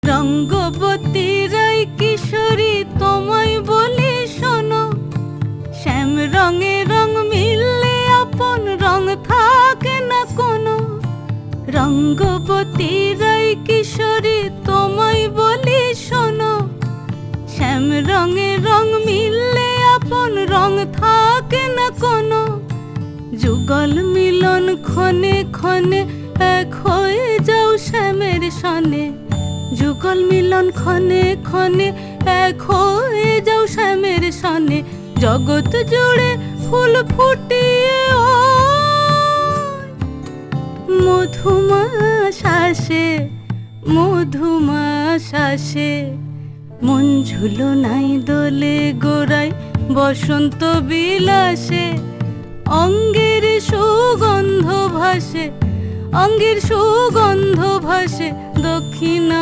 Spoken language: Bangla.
রঙ্গবতী রাই কিশোরী তোমায় বলি শোনো, শ্যাম রঙে রং মিললে আপন রং থাকে না কোনো। রঙ্গবতী রাই কিশোরী তোমায় বলি শোনো, শ্যাম রঙে রং মিললে আপন রং থাকে না কোনো। যুগল মিলন ক্ষণে ক্ষণে এক হয়ে যাও শ্যামের সনে, যুগল মিলন ক্ষণে ক্ষণে এক হয়ে যাও শ্যামের সনে। জগৎ জুড়ে ফুল ফুটিয়ে মধুমাস আসে, মধুমাস আসে। মন ঝুলনাই দোলে গোড়ায় বসন্ত বিলাসে, অঙ্গের সুগন্ধ ভাসে, অঙ্গের সুগন্ধ ভাসে দক্ষিণা।